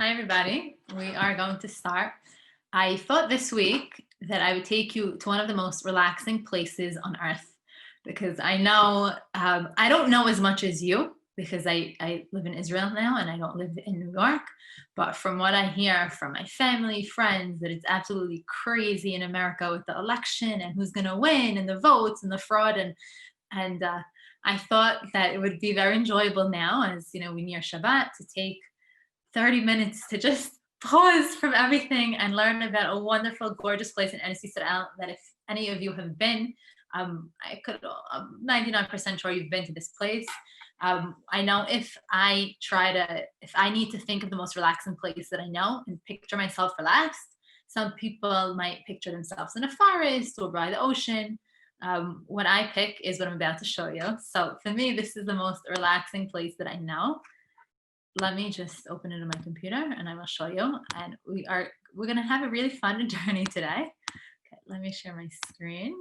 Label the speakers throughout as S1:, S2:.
S1: Hi, everybody. We are going to start. I thought this week that I would take you to one of the most relaxing places on earth because I know I don't know as much as you because I live in Israel now and I don't live in New York. But from what I hear from my family, friends, that it's absolutely crazy in America with the election and who's going to win and the votes and the fraud and I thought that it would be very enjoyable now as we near Shabbat to take 30 minutes to just pause from everything and learn about a wonderful, gorgeous place in Eretz Yisrael that if any of you have been, I'm 99% sure you've been to this place. I know if I need to think of the most relaxing place that I know and picture myself relaxed, some people might picture themselves in a forest or by the ocean. What I pick is what I'm about to show you. So for me, this is the most relaxing place that I know. Let me just open it on my computer and I will show you. And we're gonna have a really fun journey today. Okay, let me share my screen.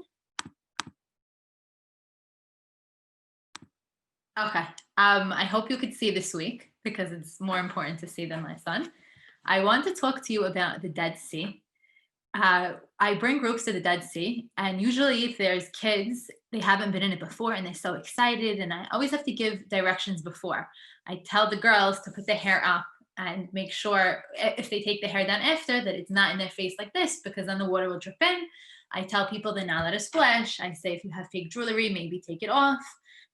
S1: Okay, I hope you could see this week because it's more important to see than my son. I want to talk to you about the Dead Sea. I bring groups to the Dead Sea, and usually if there's kids, they haven't been in it before and they're so excited, and I always have to give directions before. I tell the girls to put their hair up and make sure if they take the hair down after that it's not in their face like this because then the water will drip in. I tell people to not let it splash. I say if you have fake jewelry, maybe take it off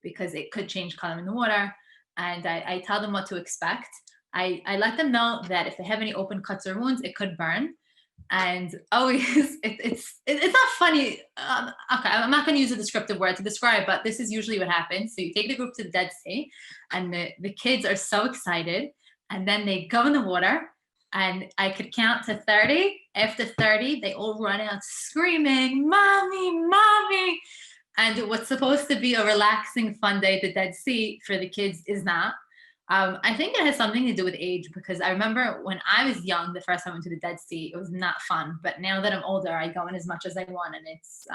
S1: because it could change color in the water. And I tell them what to expect. I let them know that if they have any open cuts or wounds, it could burn. And always it's not funny. Okay, I'm not going to use a descriptive word to describe, but this is usually what happens. So you take the group to the Dead Sea and the kids are so excited and then they go in the water and I could count to 30. After 30 they all run out screaming, mommy, mommy. And what's supposed to be a relaxing fun day at the Dead Sea for the kids is not. I think it has something to do with age because I remember when I was young, the first time I went to the Dead Sea, it was not fun. But now that I'm older, I go in as much as I want and it's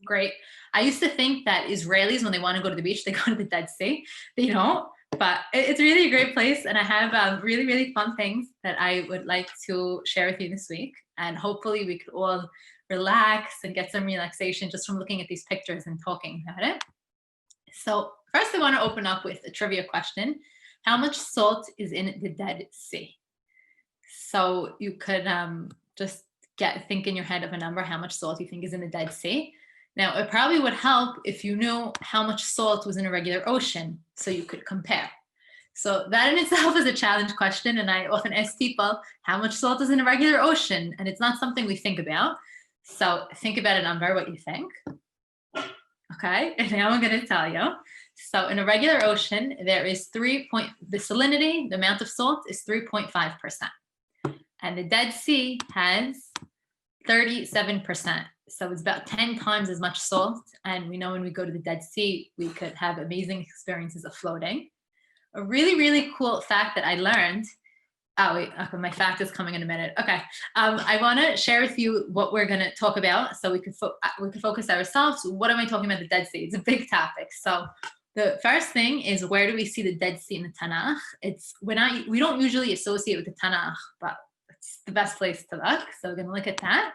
S1: great. I used to think that Israelis, when they want to go to the beach, they go to the Dead Sea. They don't, but it's really a great place. And I have really, really fun things that I would like to share with you this week. And hopefully we could all relax and get some relaxation just from looking at these pictures and talking about it. So first I want to open up with a trivia question. How much salt is in the Dead Sea? So you could just think in your head of a number, how much salt you think is in the Dead Sea. Now, it probably would help if you knew how much salt was in a regular ocean, so you could compare. So that in itself is a challenge question, and I often ask people, how much salt is in a regular ocean? And it's not something we think about. So think about a number, what you think. Okay, and now I'm going to tell you. So in a regular ocean, there is the salinity, the amount of salt is 3.5%. And the Dead Sea has 37%. So it's about 10 times as much salt. And we know when we go to the Dead Sea, we could have amazing experiences of floating. A really, really cool fact that I learned. Oh, wait, okay, my fact is coming in a minute. Okay, I want to share with you what we're going to talk about so we could focus ourselves. What am I talking about the Dead Sea? It's a big topic. So the first thing is, where do we see the Dead Sea in the Tanakh? We don't usually associate with the Tanakh, but it's the best place to look. So we're going to look at that.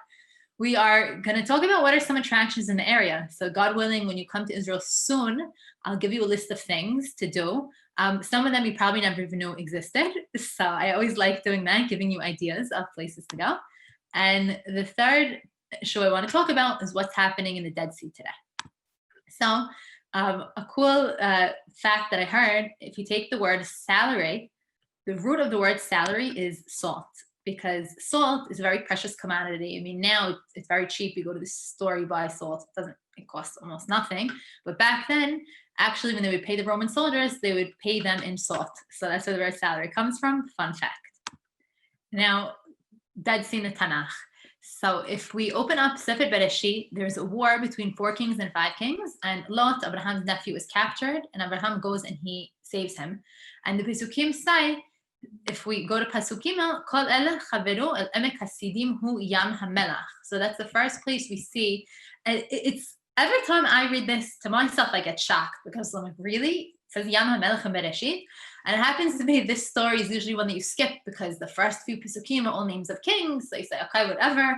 S1: We are going to talk about what are some attractions in the area. So God willing, when you come to Israel soon, I'll give you a list of things to do. Some of them you probably never even knew existed. So I always like doing that, giving you ideas of places to go. And the third show I want to talk about is what's happening in the Dead Sea today. So a cool fact that I heard, if you take the word salary, the root of the word salary is salt, because salt is a very precious commodity. I mean, now it's very cheap. You go to the store, you buy salt. It costs almost nothing. But back then, actually, when they would pay the Roman soldiers, they would pay them in salt. So that's where the word salary comes from. Fun fact. Now, Dead Sea in the Tanakh. So if we open up Sefer Bereshit, there's a war between 4 kings and 5 kings, and Lot, Abraham's nephew, is captured, and Abraham goes and he saves him. And the Pesukim say, if we go to Pasuk Gimel, Kol ele chaveru el emek hasidim hu yam hamelach. So that's the first place we see. It's every time I read this to myself, I get shocked because I'm like, really? says Yam HaMelech and Bereshit. And it happens to be this story is usually one that you skip because the first few Pesukim are all names of kings. So you say, okay, whatever.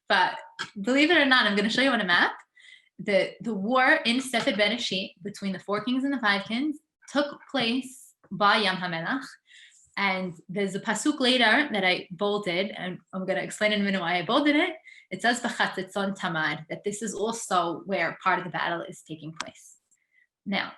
S1: But believe it or not, I'm going to show you on a map. The war in Sefer Bereshit between the 4 kings and the 5 kings took place by Yam HaMelech. And there's a pasuk later that I bolded, and I'm going to explain in a minute why I bolded it. It says B'chatzitzon Tamad, that this is also where part of the battle is taking place. Now,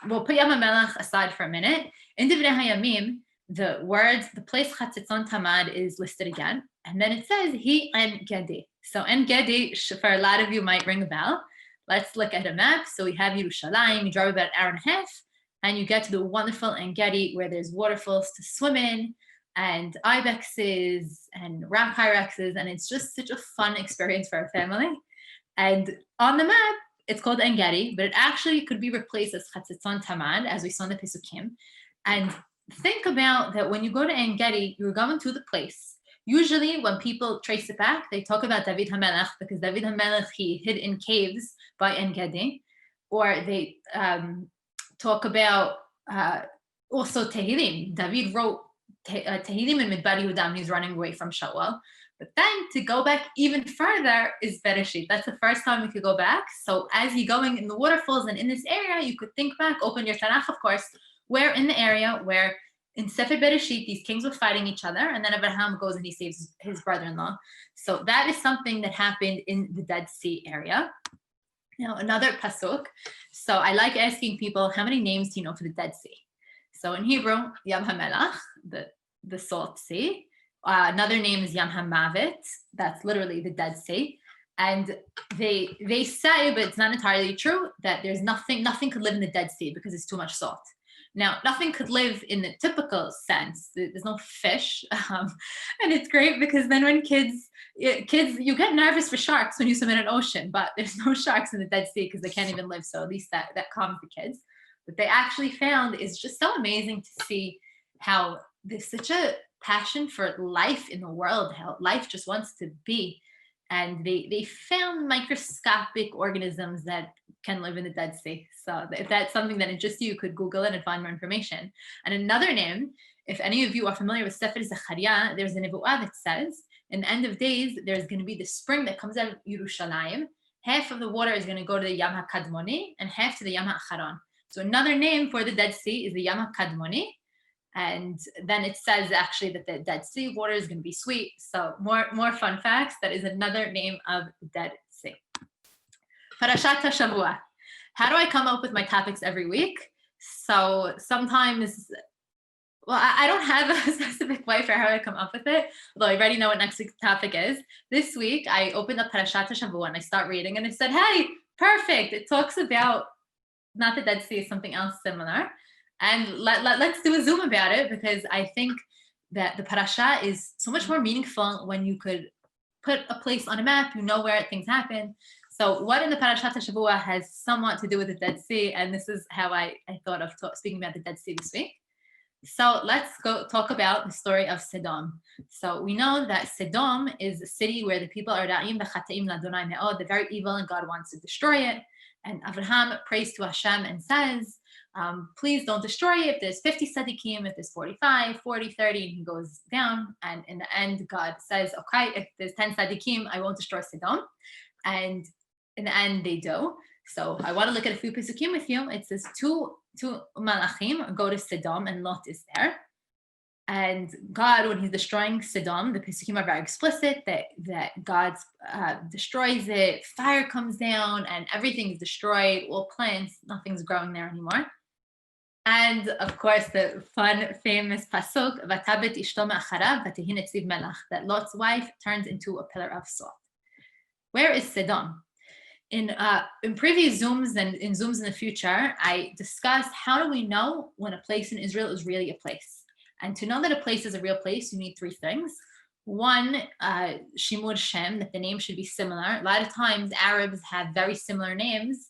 S1: we'll put Yam HaMelech aside for a minute. In Divrei HaYamim, the place Chatzitzon Tamad is listed again, and then it says He En Gedi. So En Gedi, for a lot of you, might ring a bell. Let's look at a map. So we have Yerushalayim. You drive about an hour and a half, and you get to the wonderful En Gedi, where there's waterfalls to swim in, and ibexes and rock hyraxes, and it's just such a fun experience for our family. And on the map, it's called En Gedi, but it actually could be replaced as Chatzitzon Tamad, as we saw in the Pesukim. And think about that when you go to En Gedi, you're going to the place. Usually when people trace it back, they talk about David HaMelech, because David HaMelech, he hid in caves by En Gedi. Or they talk about also Tehillim. David wrote Tehillim in Midbar Yehuda when he's running away from Shaul. But then to go back even further is Bereshit. That's the first time we could go back. So as you're going in the waterfalls and in this area, you could think back, open your Tanakh, of course, where in the area where in Sefer Bereshit, these kings were fighting each other, and then Abraham goes and he saves his brother-in-law. So that is something that happened in the Dead Sea area. Now, another pasuk. So I like asking people, how many names do you know for the Dead Sea? So in Hebrew, Yam HaMelech, the Salt Sea. Another name is Yam HaMavet. That's literally the Dead Sea. And they say, but it's not entirely true, that there's nothing could live in the Dead Sea because it's too much salt. Now, nothing could live in the typical sense. There's no fish. And it's great because then when kids, you get nervous for sharks when you swim in an ocean, but there's no sharks in the Dead Sea because they can't even live. So at least that calms the kids. What they actually found is just so amazing to see how there's such a passion for life in the world, how life just wants to be. And they found microscopic organisms that can live in the Dead Sea. So if that's something that interests you, you could Google it and find more information. And another name, if any of you are familiar with Sefer Zechariah, there's a nevuah that says, in the end of days, there's going to be the spring that comes out of Yerushalayim. Half of the water is going to go to the Yam HaKadmoni and half to the Yam HaAcharon. So another name for the Dead Sea is the Yam HaKadmoni. And then it says actually that the Dead Sea water is going to be sweet. So more fun facts. That is another name of the Dead Sea. Parashat HaShavua. How do I come up with my topics every week? So sometimes, well, I don't have a specific way for how I come up with it, although I already know what next week's topic is. This week, I opened up Parashat HaShavua and I start reading and it said, hey, perfect. It talks about not the Dead Sea, something else similar. And let's do a Zoom about it, because I think that the parasha is so much more meaningful when you could put a place on a map, you know where things happen. So what in the Parashat HaShavua has somewhat to do with the Dead Sea, and this is how I thought of speaking about the Dead Sea this week. So let's go talk about the story of Sodom. So we know that Sodom is a city where the people are ra'im v'chata'im l'Adonai me'od, they're very evil and God wants to destroy it. And Abraham prays to Hashem and says, please don't destroy it. If there's 50 tzaddikim, if there's 45, 40, 30, and he goes down. And in the end, God says, okay, if there's 10 tzaddikim, I won't destroy Sodom. And in the end, they do. So I want to look at a few pesukim with you. It says two malachim go to Sodom, and Lot is there. And God, when he's destroying Sodom, the pesukim are very explicit that God destroys it. Fire comes down, and everything is destroyed. All plants, nothing's growing there anymore. And of course, the fun, famous pasuk, "Vatabet ishto me'acharav v'tehi netziv melach," that Lot's wife turns into a pillar of salt. Where is Sodom? In previous Zooms and in Zooms in the future, I discussed how do we know when a place in Israel is really a place. And to know that a place is a real place, you need 3 things. One, Shimur Shem, that the name should be similar. A lot of times Arabs have very similar names,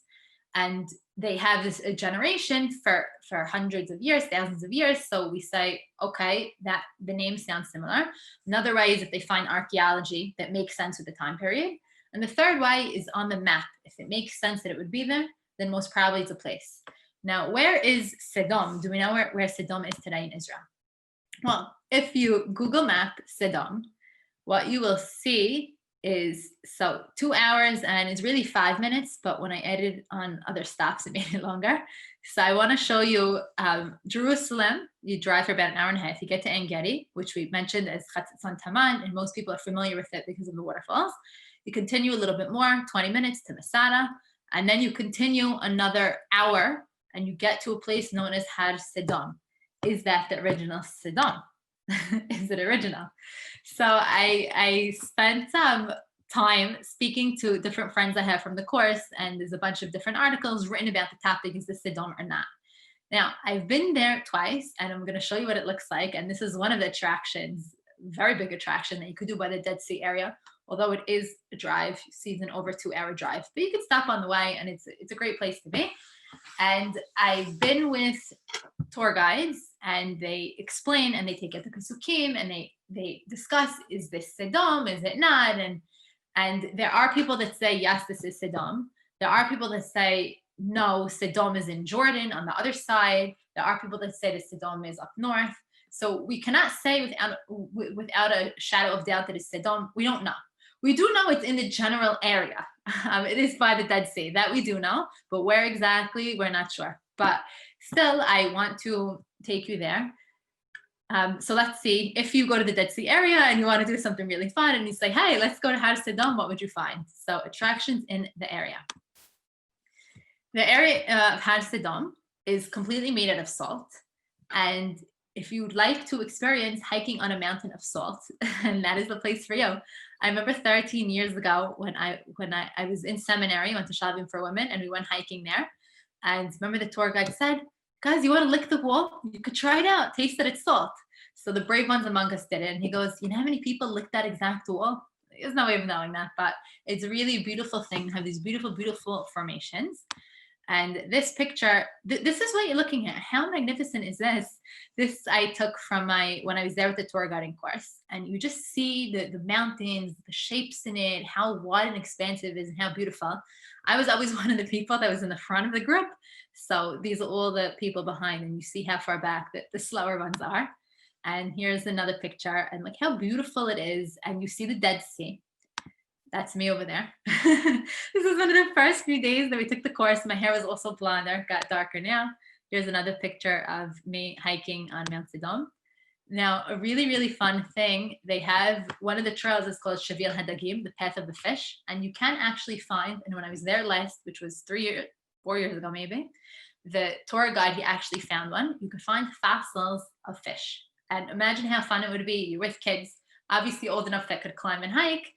S1: and they have this generation for hundreds of years, thousands of years. So we say, okay, that the name sounds similar. Another way is if they find archaeology that makes sense with the time period. And the third way is on the map. If it makes sense that it would be there, then most probably it's a place. Now, where is Sedom? Do we know where Sedom is today in Israel? Well, if you Google map Sedom, what you will see is, so 2 hours, and it's really 5 minutes, but when I edited on other stops, it made it longer. So I want to show you Jerusalem. You drive for about an hour and a half. You get to En Gedi, which we mentioned as Chatzitzon Taman, and most people are familiar with it because of the waterfalls. You continue a little bit more, 20 minutes to Masada, and then you continue another hour, and you get to a place known as Har Sedom. Is that the original Sedom? Is it original? So I spent some time speaking to different friends I have from the course, and there's a bunch of different articles written about the topic, is this Sedom or not? Now, I've been there twice, and I'm going to show you what it looks like. And this is one of the attractions, very big attraction that you could do by the Dead Sea area, although it is a drive. You see, it's an over 2 hour drive, but you can stop on the way, and it's a great place to be. And I've been with tour guides, and they explain, and they take out the Pesukim, and they discuss, is this Sedom, is it not? And there are people that say, yes, this is Sedom. There are people that say, no, Sedom is in Jordan on the other side. There are people that say that Sedom is up north. So we cannot say without a shadow of doubt that it's Sedom. We don't know. We do know it's in the general area. It is by the Dead Sea. That we do know, but where exactly, we're not sure. But still, I want to take you there. So let's see, if you go to the Dead Sea area and you want to do something really fun, and you say, hey, let's go to Har Sedom, what would you find? So attractions in the area. The area of Har Sedom is completely made out of salt. And if you'd like to experience hiking on a mountain of salt, and that is the place for you. I remember 13 years ago when I was in seminary, went to Shavim for Women, and we went hiking there. And remember the tour guide said, guys, you want to lick the wall? You could try it out, taste that it's salt. So the brave ones among us did it. And he goes, you know how many people lick that exact wall? There's no way of knowing that, but it's a really beautiful thing to have these beautiful, beautiful formations. And this picture, this is what you're looking at. How magnificent is this? This I took from when I was there with the tour guiding course. And you just see the mountains, the shapes in it, how wide and expansive it is, and how beautiful. I was always one of the people that was in the front of the group. So these are all the people behind, and you see how far back the slower ones are. And here's another picture, and look how beautiful it is. And you see the Dead Sea. That's me over there. This is one of the first few days that we took the course. My hair was also blonder, got darker now. Here's another picture of me hiking on Mount Sedom. Now, a really, really fun thing, they have one of the trails is called Shavil Hadagim, the path of the fish. And you can actually find, and when I was there last, which was 4 years ago maybe, the tour guide, he actually found one. You could find fossils of fish. And imagine how fun it would be. You're with kids, obviously old enough that could climb and hike,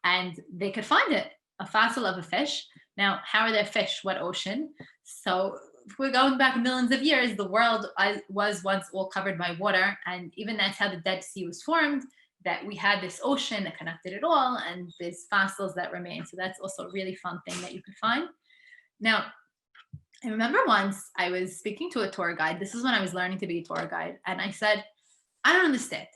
S1: and they could find it, a fossil of a fish. Now, how are there fish? What ocean? So if we're going back millions of years, the world was once all covered by water, and even that's how the Dead Sea was formed, that we had this ocean that connected it all, and there's fossils that remain. So that's also a really fun thing that you could find. Now, I remember once I was speaking to a tour guide. This is when I was learning to be a tour guide. And I said, I don't understand.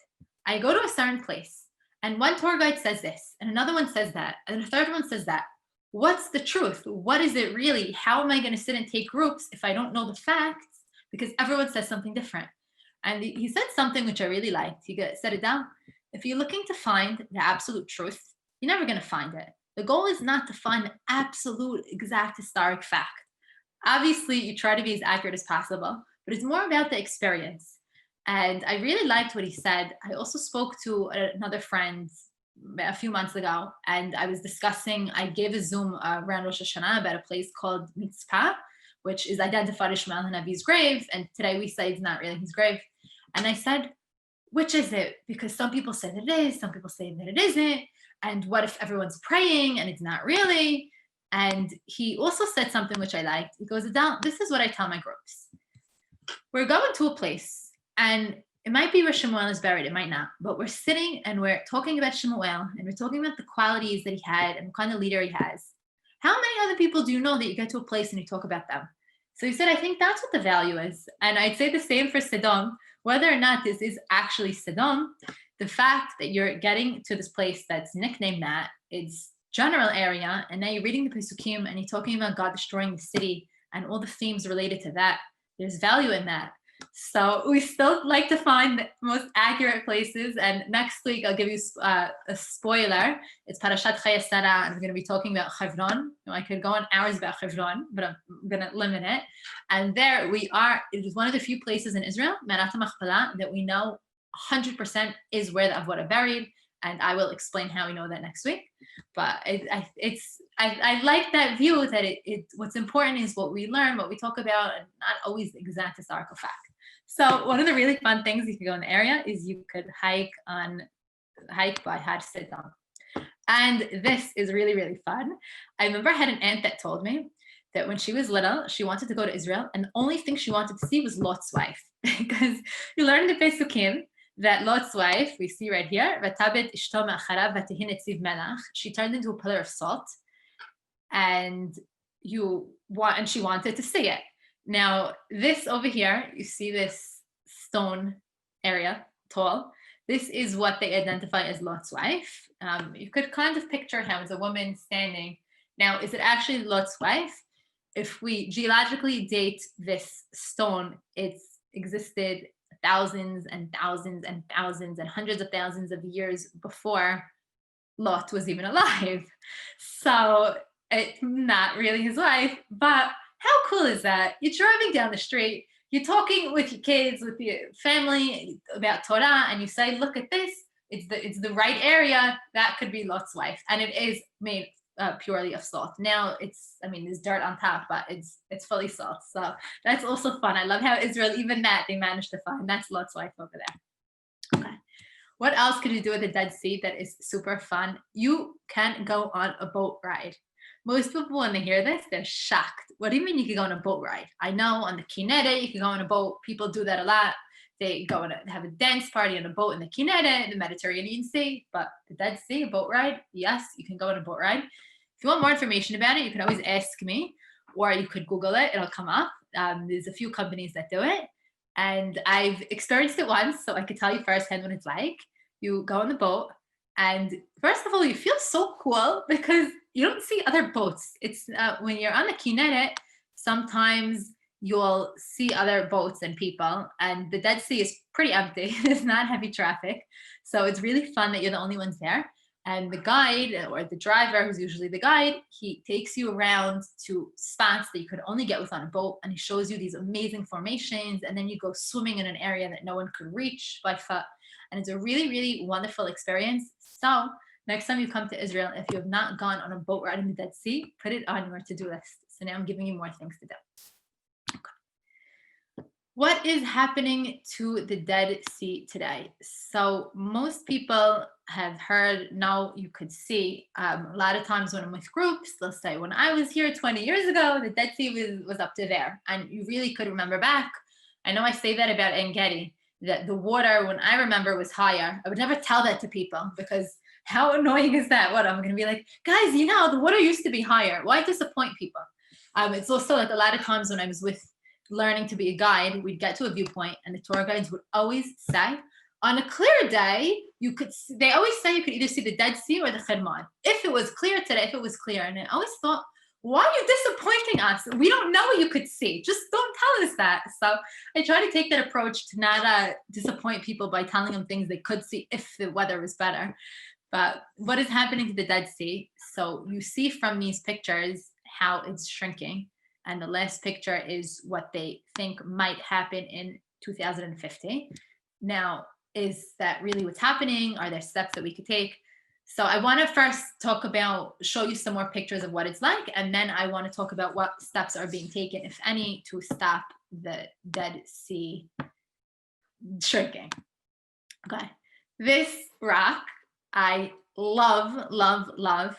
S1: I go to a certain place, and one tour guide says this, and another one says that, and a third one says that. What's the truth? What is it really? How am I going to sit and take groups if I don't know the facts? Because everyone says something different. And he said something which I really liked. He said it down. If you're looking to find the absolute truth, you're never going to find it. The goal is not to find the absolute exact historic fact. Obviously, you try to be as accurate as possible, but it's more about the experience. And I really liked what he said. I also spoke to another friend a few months ago, and I was discussing, I gave a Zoom around Rosh Hashanah about a place called Mitzpah, which is identified as Shmuel Hanavi's grave. And today we say it's not really his grave. And I said, which is it? Because some people say that it is, some people say that it isn't. And what if everyone's praying and it's not really? And he also said something which I liked. He goes, Adele, this is what I tell my groups. We're going to a place, and it might be where Shemuel is buried, it might not, but we're sitting and we're talking about Shemuel, and we're talking about the qualities that he had and the kind of leader he has. How many other people do you know that you get to a place and you talk about them? So he said, I think that's what the value is. And I'd say the same for Sedom. Whether or not this is actually Sedom, the fact that you're getting to this place that's nicknamed that, it's general area, and now you're reading the Pesukim and you're talking about God destroying the city and all the themes related to that. There's value in that. So we still like to find the most accurate places. And next week, I'll give you a spoiler. It's Parashat Chayei Sarah, and we're going to be talking about Hebron. I could go on hours about Hebron, but I'm going to limit it. And there we are. It is one of the few places in Israel, Me'arat HaMachpelah, that we know 100% is where the Avot are buried. And I will explain how we know that next week. But I like that view that what's important is what we learn, what we talk about, and not always the exact historical fact. So one of the really fun things you can go in the area is you could hike by Har Sidon. And this is really, really fun. I remember I had an aunt that told me that when she was little, she wanted to go to Israel, and the only thing she wanted to see was Lot's wife. Because you learn in the Pesukim that Lot's wife, we see right here, she turned into a pillar of salt, and she wanted to see it. Now, this over here, you see this stone area, tall. This is what they identify as Lot's wife. You could kind of picture how it's a woman standing. Now, is it actually Lot's wife? If we geologically date this stone, it's existed thousands and thousands and thousands and hundreds of thousands of years before Lot was even alive. So it's not really his wife, but how cool is that? You're driving down the street, you're talking with your kids, with your family about Torah, and you say, look at this, it's the right area, that could be Lot's wife. And it is made purely of salt. Now there's dirt on top, but it's fully salt. So that's also fun. I love how Israel, even that, they managed to find. That's Lot's wife over there. Okay. What else could you do with the Dead Sea that is super fun? You can go on a boat ride. Most people, when they hear this, they're shocked. What do you mean you can go on a boat ride? I know on the Kinneret, you can go on a boat. People do that a lot. They go and have a dance party on a boat in the Kinneret, the Mediterranean Sea. But the Dead Sea, a boat ride, yes, you can go on a boat ride. If you want more information about it, you can always ask me, or you could Google it. It'll come up. There's a few companies that do it. And I've experienced it once, so I could tell you firsthand what it's like. You go on the boat, and first of all, you feel so cool because you don't see other boats. It's when you're on the Kinneret, sometimes you'll see other boats and people, and the Dead Sea is pretty empty. There's not heavy traffic. So it's really fun that you're the only ones there. And the guide, or the driver, who's usually the guide, he takes you around to spots that you could only get with on a boat, and he shows you these amazing formations, and then you go swimming in an area that no one could reach by foot. And it's a really, really wonderful experience. So next time you come to Israel, if you have not gone on a boat ride in the Dead Sea, put it on your to-do list. So now I'm giving you more things to do. Okay. What is happening to the Dead Sea today? So most people have heard, now you could see, a lot of times when I'm with groups, they'll say, when I was here 20 years ago, the Dead Sea was up to there. And you really could remember back. I know I say that about En Gedi, that the water, when I remember, was higher. I would never tell that to people because how annoying is that? What, I'm going to be like, guys, the water used to be higher. Why disappoint people? It's also like a lot of times when I was learning to be a guide, we'd get to a viewpoint and the tour guides would always say, on a clear day, they always say you could either see the Dead Sea or the Hermon. If it was clear today, if it was clear. And I always thought, why are you disappointing us? We don't know what you could see. Just don't tell us that. So I try to take that approach to not disappoint people by telling them things they could see if the weather was better. But what is happening to the Dead Sea? So you see from these pictures how it's shrinking. And the last picture is what they think might happen in 2050. Now, is that really what's happening? Are there steps that we could take? So I want to first show you some more pictures of what it's like, and then I want to talk about what steps are being taken, if any, to stop the Dead Sea shrinking. Okay, this rock I love, love, love.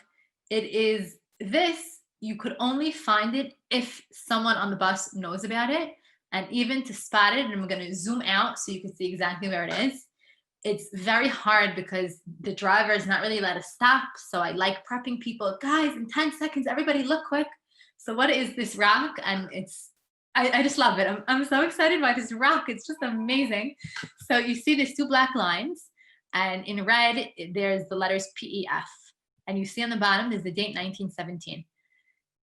S1: It is this, you could only find it if someone on the bus knows about it, and even to spot it, and I'm going to zoom out so you can see exactly where it is. It's very hard because the driver is not really allowed to stop. So I like prepping people, guys, in 10 seconds, everybody look quick. So what is this rock? And I just love it. I'm so excited by this rock. It's just amazing. So you see these two black lines, and in red, there's the letters PEF. And you see on the bottom, there's the date 1917.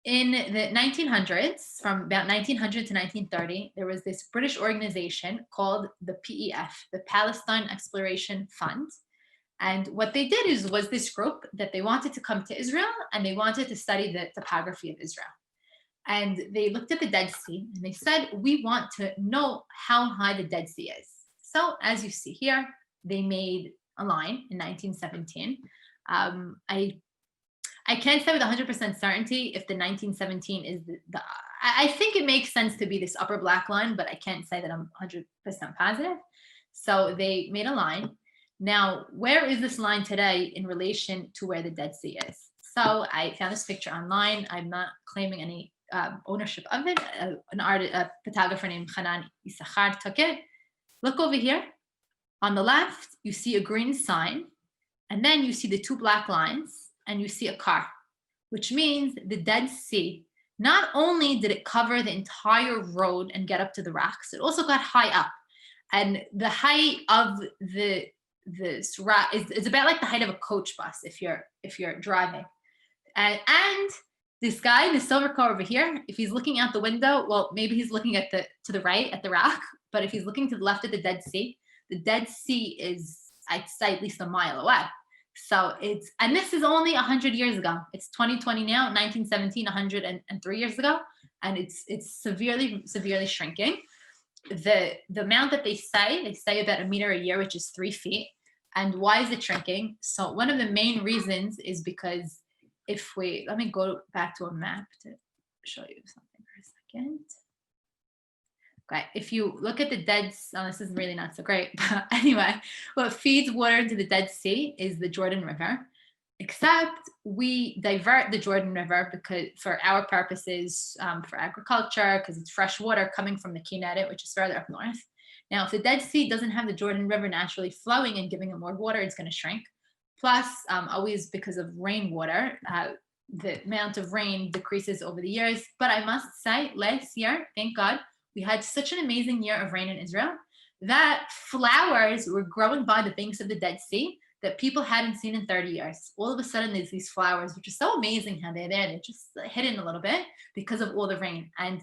S1: In the 1900s, from about 1900 to 1930, there was this British organization called the PEF, the Palestine Exploration Fund. And what they did was this group that they wanted to come to Israel and they wanted to study the topography of Israel. And they looked at the Dead Sea and they said, we want to know how high the Dead Sea is. So as you see here, they made a line in 1917. I can't say with 100% certainty if the 1917 is I think it makes sense to be this upper black line, but I can't say that I'm 100% positive. So they made a line. Now, where is this line today in relation to where the Dead Sea is? So I found this picture online. I'm not claiming any ownership of it. A photographer named Hanan Issachar took it. Look over here. On the left, you see a green sign, and then you see the two black lines, and you see a car, which means the Dead Sea, not only did it cover the entire road and get up to the rocks, it also got high up. And the height of this rock is about like the height of a coach bus if you're driving. And this guy in the silver car over here, if he's looking out the window, well, maybe he's looking to the right at the rock, but if he's looking to the left at the Dead Sea is, I'd say, at least a mile away. So and this is only 100 years ago. It's 2020 now, 1917, 103 years ago, and it's severely shrinking. The amount that they say about a meter a year, which is 3 feet. And why is it shrinking? So one of the main reasons is because let me go back to a map to show you something for a second. Okay, if you look at the Dead Sea, this is really not so great, but anyway, what feeds water into the Dead Sea is the Jordan River, except we divert the Jordan River because for our purposes, for agriculture, because it's fresh water coming from the Kinneret, which is further up north. Now, if the Dead Sea doesn't have the Jordan River naturally flowing and giving it more water, it's going to shrink. Plus, always because of rainwater, the amount of rain decreases over the years. But I must say, last year, thank God, we had such an amazing year of rain in Israel that flowers were growing by the banks of the Dead Sea that people hadn't seen in 30 years. All of a sudden, there's these flowers, which is so amazing how they're there. They're just hidden a little bit because of all the rain. And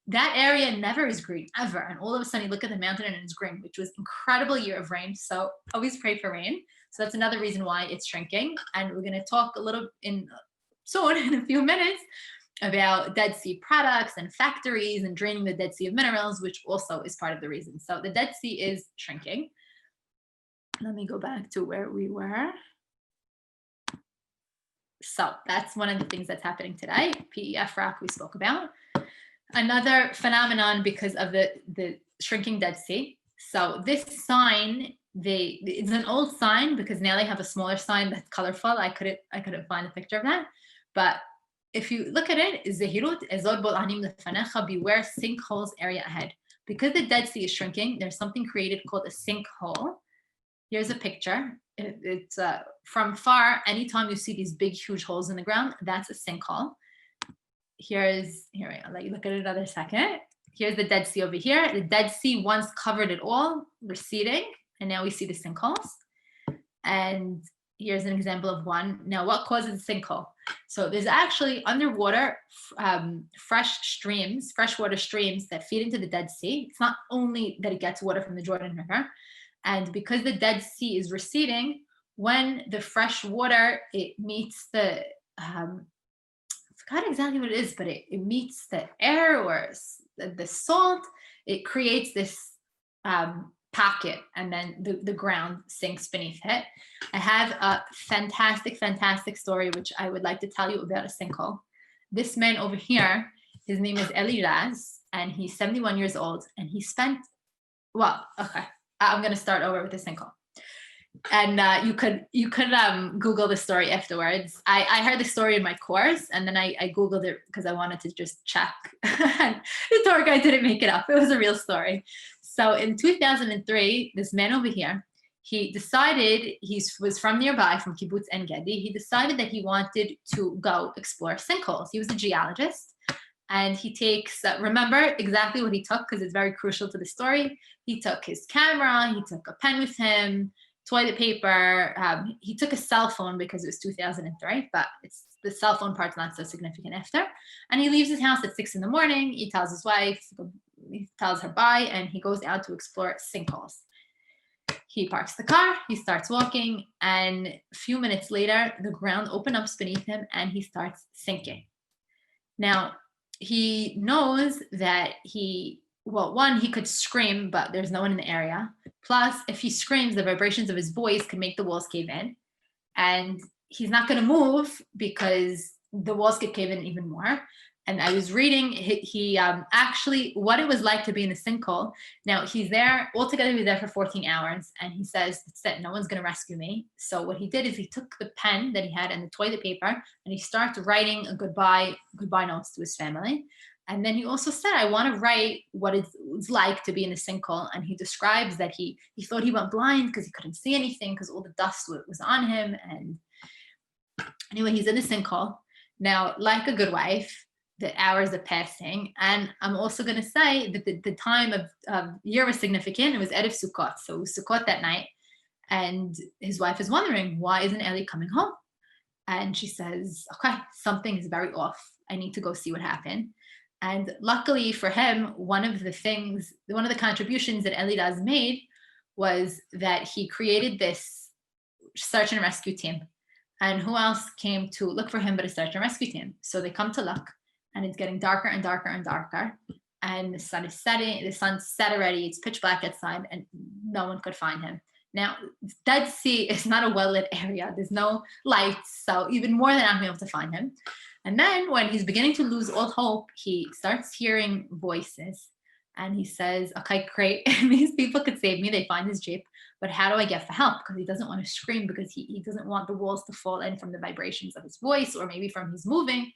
S1: that area never is green, ever. And all of a sudden, you look at the mountain and it's green, which was an incredible year of rain. So always pray for rain. So that's another reason why it's shrinking. And we're going to talk a little soon, in a few minutes, about Dead Sea products and factories and draining the Dead Sea of minerals, which also is part of the reason. So the Dead Sea is shrinking. Let me go back to where we were. So that's one of the things that's happening today. PEF rock we spoke about. Another phenomenon because of the shrinking Dead Sea. So this sign, it's an old sign because now they have a smaller sign that's colorful. I couldn't find a picture of that, but if you look at it, Zehirut ezod bol anim lefanecha, beware sinkholes area ahead. Because the Dead Sea is shrinking, there's something created called a sinkhole. Here's a picture. It's from far, anytime you see these big, huge holes in the ground, that's a sinkhole. Here, I'll let you look at it another second. Here's the Dead Sea over here. The Dead Sea once covered it all, receding, and now we see the sinkholes. And here's an example of one. Now, what causes a sinkhole? So there's actually underwater freshwater streams that feed into the Dead Sea. It's not only that it gets water from the Jordan River, and because the Dead Sea is receding, when the fresh water, it meets the, I forgot exactly what it is, but it meets the air or the salt, it creates this pocket, and then the ground sinks beneath it. I have a fantastic story which I would like to tell you about a sinkhole. This man over here, his name is Eli Raz, and he's 71 years old, and he spent, I'm going to start over with the sinkhole. And you could Google the story afterwards. I heard the story in my course, and then I Googled it because I wanted to just check. And the tour guide didn't make it up. It was a real story. So in 2003, this man over here, he decided, he was from nearby, from Kibbutz En Gedi. He decided that he wanted to go explore sinkholes. He was a geologist, and he takes, remember exactly what he took because it's very crucial to the story. He took his camera, he took a pen with him, toilet paper. He took a cell phone because it was 2003, but the cell phone part's not so significant after. And he leaves his house at 6 in the morning. He tells his wife, he tells her bye, and he goes out to explore sinkholes. He parks the car, he starts walking, and a few minutes later, the ground opens up beneath him and he starts sinking. Now, he knows that one, he could scream, but there's no one in the area. Plus, if he screams, the vibrations of his voice could make the walls cave in. And he's not going to move because the walls could cave in even more. And I was reading, he actually, what it was like to be in a sinkhole. Now, he's there, altogether he was there for 14 hours. And he says, that's it, no one's going to rescue me. So what he did is he took the pen that he had and the toilet paper, and he started writing a goodbye notes to his family. And then he also said, I want to write what it's like to be in a sinkhole. And he describes that he thought he went blind because he couldn't see anything because all the dust was on him. And anyway, he's in the sinkhole. Now, like a good wife, the hours are passing. And I'm also going to say that the time of year was significant. It was Erev Sukkot. So it was Sukkot that night. And his wife is wondering, why isn't Eli coming home? And she says, okay, something is very off. I need to go see what happened. And luckily for him, one of the contributions that Elidaz made was that he created this search and rescue team. And who else came to look for him but a search and rescue team? So they come to look, and it's getting darker and darker and darker. And the sun is setting, the sun's set already, it's pitch black outside, and no one could find him. Now, Dead Sea is not a well-lit area. There's no lights, so even more than not being able to find him. And then when he's beginning to lose all hope, he starts hearing voices. And he says, okay, great. These people could save me. They find his jeep. But how do I get for help? Because he doesn't want to scream because he doesn't want the walls to fall in from the vibrations of his voice or maybe from his moving.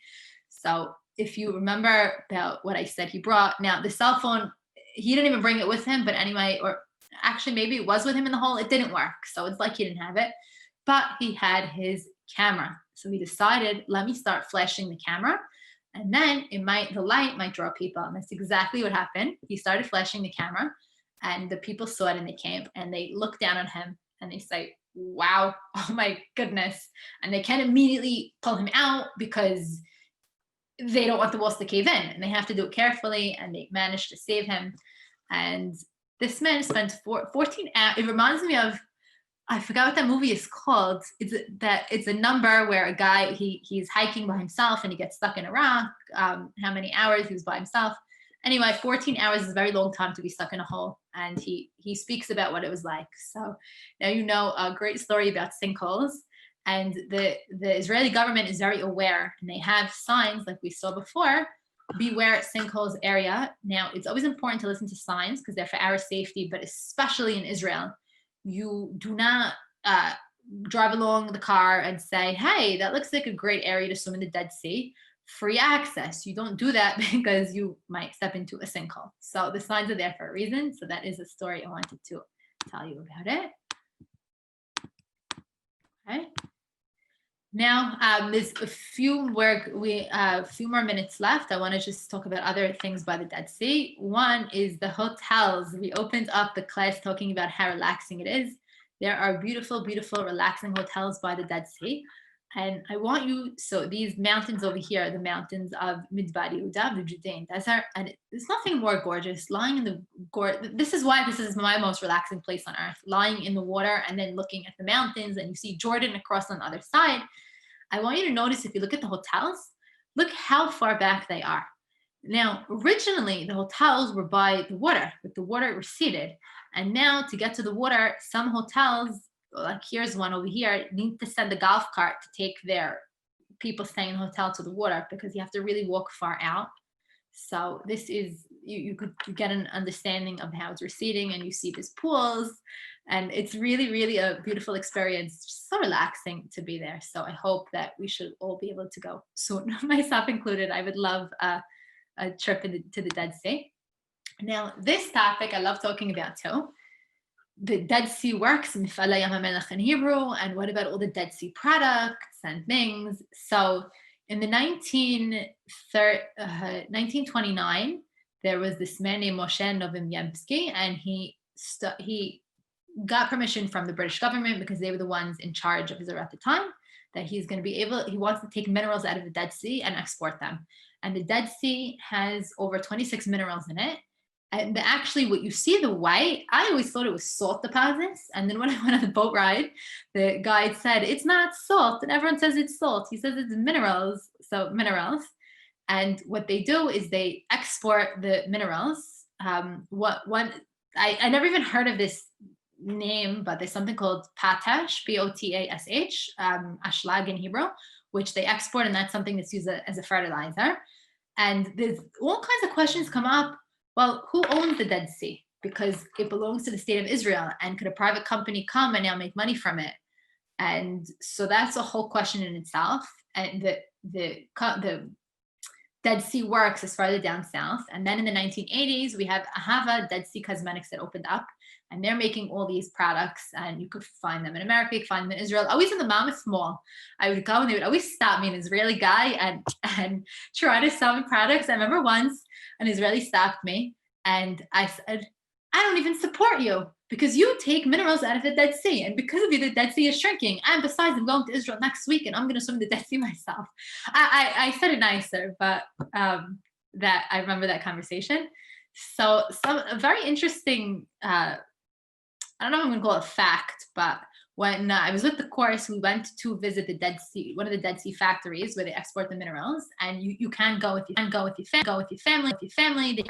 S1: So if you remember about what I said he brought, now the cell phone, he didn't even bring it with him. But anyway, or actually maybe it was with him in the hole. It didn't work. So it's like he didn't have it. But he had his camera. So he decided, let me start flashing the camera. And then the light might draw people. And that's exactly what happened. He started flashing the camera, and the people saw it and they came and they looked down on him and they say, wow, oh my goodness. And they can't immediately pull him out because they don't want the walls to cave in, and they have to do it carefully, and they managed to save him. And this man spent 14 hours. It reminds me of, I forgot what that movie is called. It's a number where a guy, he's hiking by himself and he gets stuck in a rock. How many hours he was by himself. Anyway, 14 hours is a very long time to be stuck in a hole. And he speaks about what it was like. So now you know a great story about sinkholes. And the Israeli government is very aware, and they have signs like we saw before, beware sinkholes area. Now, it's always important to listen to signs because they're for our safety, but especially in Israel, you do not drive along the car and say, hey, that looks like a great area to swim in the Dead Sea. Free access. You don't do that because you might step into a sinkhole. So the signs are there for a reason. So that is a story I wanted to tell you about it. Okay. Now, there's a few more minutes left. I want to just talk about other things by the Dead Sea. One is the hotels. We opened up the class talking about how relaxing it is. There are beautiful, beautiful, relaxing hotels by the Dead Sea. And I want you, so these mountains over here are the mountains of Midbar Yehuda, the Judean desert, and there's nothing more gorgeous. Lying in the this is why this is my most relaxing place on earth. Lying in the water and then looking at the mountains, and you see Jordan across on the other side. I want you to notice, if you look at the hotels, look how far back they are. Now, originally the hotels were by the water, but the water receded. And now to get to the water, some hotels, like here's one over here, need to send a golf cart to take their people staying in the hotel to the water because you have to really walk far out. So this is, you could get an understanding of how it's receding, and you see these pools, and it's really, really a beautiful experience. Just so relaxing to be there. So I hope that we should all be able to go soon, myself included. I would love a trip to the Dead Sea. Now, this topic I love talking about too. The Dead Sea works, Mifalei Yam HaMelech in Hebrew, and what about all the Dead Sea products and things? So in the 1929, there was this man named Moshe Novim Yemsky, and he got permission from the British government, because they were the ones in charge of Israel at the time, that he wants to take minerals out of the Dead Sea and export them. And the Dead Sea has over 26 minerals in it. And actually, what you see, the white, I always thought it was salt deposits. And then when I went on the boat ride, the guide said, it's not salt. And everyone says it's salt. He says it's minerals. So minerals. And what they do is they export the minerals. I never even heard of this name, but there's something called potash, Potash, ashlag in Hebrew, which they export, and that's something that's used as a fertilizer. And there's all kinds of questions come up. Well, who owns the Dead Sea? Because it belongs to the state of Israel, and could a private company come and now make money from it? And so that's a whole question in itself. And the Dead Sea Works is farther down south. And then in the 1980s, we have Ahava Dead Sea Cosmetics that opened up, and they're making all these products, and you could find them in America, you could find them in Israel, always in the Mammoth Mall. I would go and they would always stop me, an Israeli guy, and try to sell me products. I remember once an Israeli stopped me and I said, I don't even support you because you take minerals out of the Dead Sea, and because of you, the Dead Sea is shrinking. And besides, I'm going to Israel next week and I'm going to swim the Dead Sea myself. I said it nicer, but that I remember that conversation. So a very interesting, I don't know if I'm going to call it fact, but when I was with the course, we went to visit the Dead Sea, one of the Dead Sea factories where they export the minerals, and you can go with your family.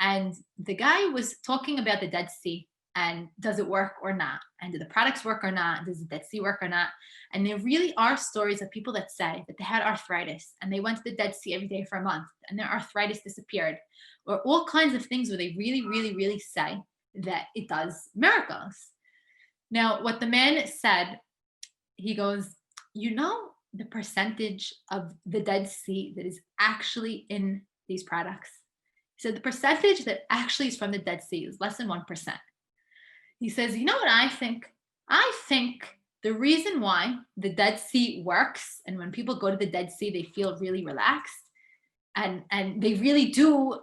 S1: And the guy was talking about the Dead Sea and does it work or not? And do the products work or not? Does the Dead Sea work or not? And there really are stories of people that say that they had arthritis and they went to the Dead Sea every day for a month and their arthritis disappeared, or all kinds of things where they really, really, really say that it does miracles. Now, what the man said, he goes, you know, the percentage of the Dead Sea that is actually in these products? He said the percentage that actually is from the Dead Sea is less than 1%. He says, you know what I think? I think the reason why the Dead Sea works, and when people go to the Dead Sea, they feel really relaxed. And they really do.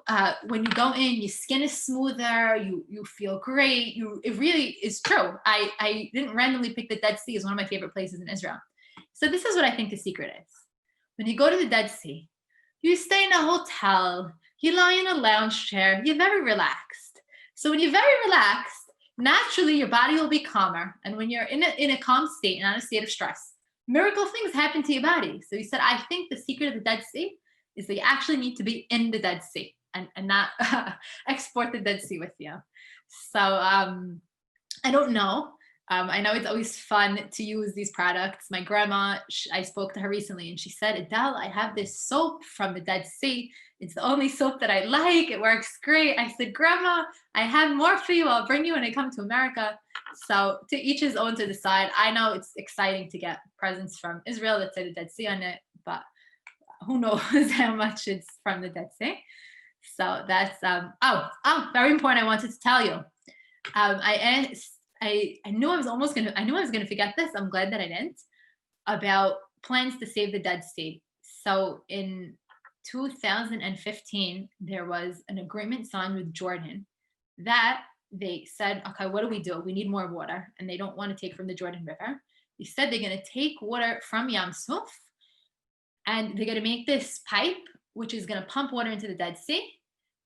S1: When you go in, your skin is smoother. You feel great. It really is true. I didn't randomly pick the Dead Sea as one of my favorite places in Israel. So this is what I think the secret is. When you go to the Dead Sea, you stay in a hotel. You lie in a lounge chair. You're very relaxed. So when you're very relaxed, naturally your body will be calmer. And when you're in a calm state and not a state of stress, miracle things happen to your body. So he said, I think the secret of the Dead Sea is that you actually need to be in the Dead Sea and not export the Dead Sea with you. So I don't know. I know it's always fun to use these products. My grandma, I spoke to her recently and she said, Adele, I have this soap from the Dead Sea. It's the only soap that I like. It works great. I said, Grandma, I have more for you. I'll bring you when I come to America. So to each his own to decide. I know it's exciting to get presents from Israel that say the Dead Sea on it, but who knows how much it's from the Dead Sea. So that's, very important. I wanted to tell you. I knew I was going to forget this. I'm glad that I didn't, about plans to save the Dead Sea. So in 2015, there was an agreement signed with Jordan that they said, okay, what do? We need more water. And they don't want to take from the Jordan River. They said they're going to take water from Yam Suf, and they're going to make this pipe, which is going to pump water into the Dead Sea.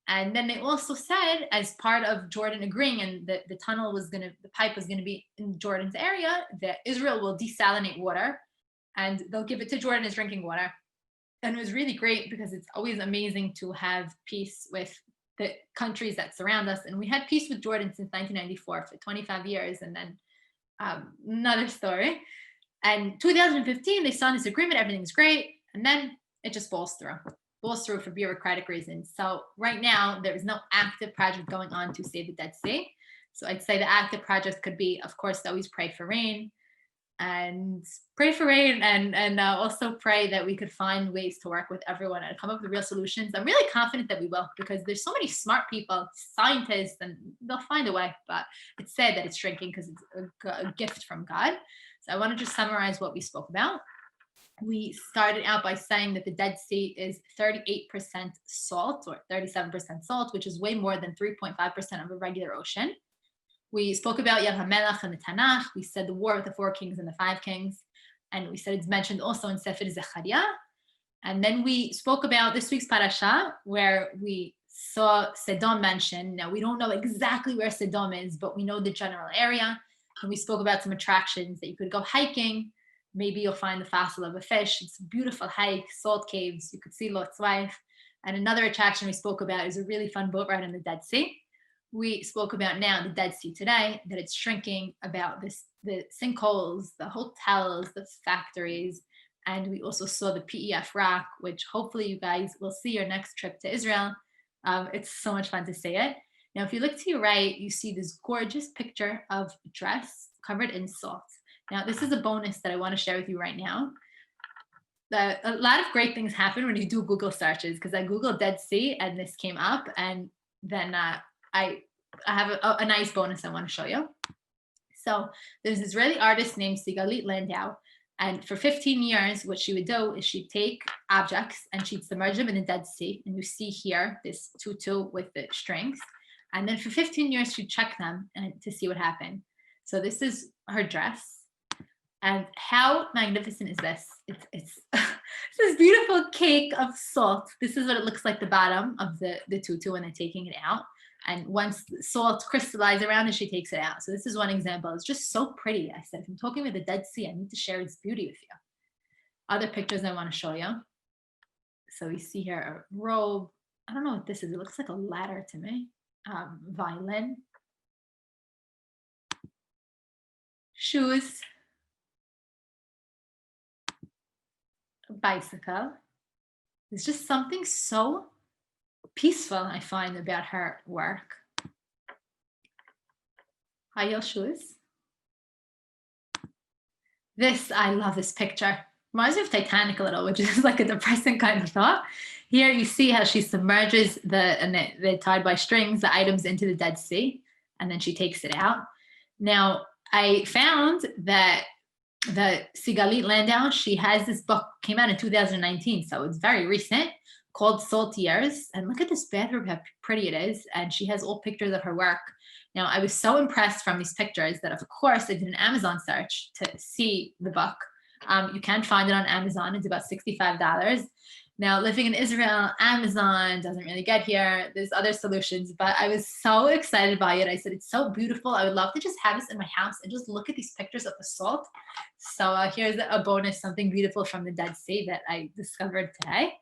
S1: And then they also said, as part of Jordan agreeing, and the pipe was going to be in Jordan's area, that Israel will desalinate water and they'll give it to Jordan as drinking water. And it was really great because it's always amazing to have peace with the countries that surround us. And we had peace with Jordan since 1994 for 25 years. And then another story. And 2015, they signed this agreement. Everything's great. And then it just falls through for bureaucratic reasons. So right now, there is no active project going on to save the Dead Sea. So I'd say the active project could be, of course, to always pray for rain and also pray that we could find ways to work with everyone and come up with real solutions. I'm really confident that we will, because there's so many smart people, scientists, and they'll find a way. But it's sad that it's shrinking because it's a gift from God. So I want to just summarize what we spoke about. We started out by saying that the Dead Sea is 38% salt or 37% salt, which is way more than 3.5% of a regular ocean. We spoke about Yad HaMelech and the Tanakh. We said the war with the 4 kings and the 5 kings. And we said it's mentioned also in Sefer Zechariah. And then we spoke about this week's parasha, where we saw Sedom mentioned. Now, we don't know exactly where Sedom is, but we know the general area. And we spoke about some attractions that you could go hiking. Maybe you'll find the fossil of a fish. It's a beautiful hike, salt caves. You could see Lot's wife. And another attraction we spoke about is a really fun boat ride in the Dead Sea. We spoke about now the Dead Sea today, that it's shrinking, about the sinkholes, the hotels, the factories. And we also saw the PEF rock, which hopefully you guys will see your next trip to Israel. It's so much fun to see it. Now, if you look to your right, you see this gorgeous picture of a dress covered in salt. Now, this is a bonus that I want to share with you right now. A lot of great things happen when you do Google searches, because I Googled Dead Sea and this came up, and then I have a nice bonus I want to show you. So there's an Israeli artist named Sigalit Landau, and for 15 years, what she would do is she'd take objects and she'd submerge them in the Dead Sea. And you see here this tutu with the strings. And then for 15 years, she'd check them to see what happened. So this is her dress. And how magnificent is this? It's this beautiful cake of salt. This is what it looks like, the bottom of the tutu when they're taking it out. And once the salt crystallizes around it, she takes it out. So this is one example. It's just so pretty. I said, if I'm talking about the Dead Sea, I need to share its beauty with you. Other pictures I want to show you. So we see here a robe. I don't know what this is. It looks like a ladder to me. Violin. Shoes. A bicycle. There's just something so peaceful, I find, about her work. High heel shoes. I love this picture. Reminds me of Titanic a little, which is like a depressing kind of thought. Here you see how she submerges and they're tied by strings, the items into the Dead Sea, and then she takes it out. Now, I found that the Sigalit Landau, she has this book, came out in 2019, so it's very recent, called Salt Years. And look at this bathrobe, how pretty it is. And she has all pictures of her work. Now, I was so impressed from these pictures that, of course, I did an Amazon search to see the book. You can find it on Amazon. It's about $65. Now, living in Israel, Amazon doesn't really get here. There's other solutions, but I was so excited by it. I said, it's so beautiful. I would love to just have this in my house and just look at these pictures of the salt. So here's a bonus, something beautiful from the Dead Sea that I discovered today.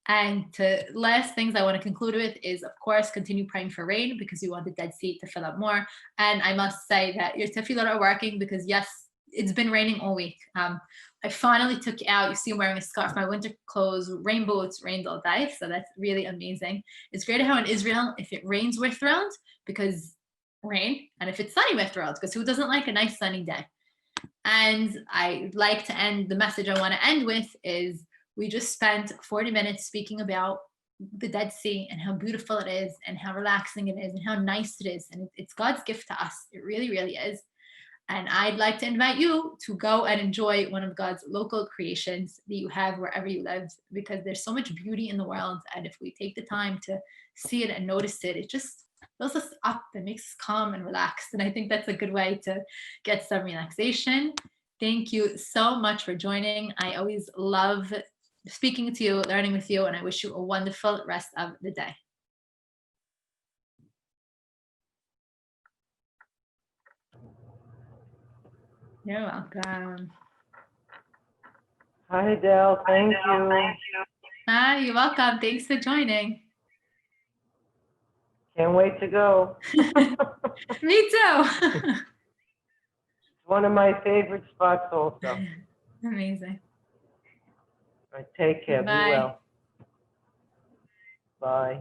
S1: And last things I want to conclude with is, of course, continue praying for rain, because we want the Dead Sea to fill up more. And I must say that your tefillot are working, because yes, it's been raining all week. I finally took out, you see I'm wearing a scarf, my winter clothes, rain boots, rained all day. So that's really amazing. It's great how in Israel, if it rains, we're thrilled because rain. And if it's sunny, we're thrilled because who doesn't like a nice sunny day? And I like to end, the message I want to end with is, we just spent 40 minutes speaking about the Dead Sea and how beautiful it is and how relaxing it is and how nice it is. And it's God's gift to us. It really, really is. And I'd like to invite you to go and enjoy one of God's local creations that you have wherever you live, because there's so much beauty in the world. And if we take the time to see it and notice it, it just fills us up and makes us calm and relaxed. And I think that's a good way to get some relaxation. Thank you so much for joining. I always love speaking to you, learning with you, and I wish you a wonderful rest of the day. You're welcome.
S2: Hi, Adele. Thank you.
S1: Hi, you're welcome. Thanks for joining.
S2: Can't wait to go.
S1: Me too.
S2: One of my favorite spots also.
S1: Amazing.
S2: All right, take care.
S1: Bye.
S2: Be well. Bye.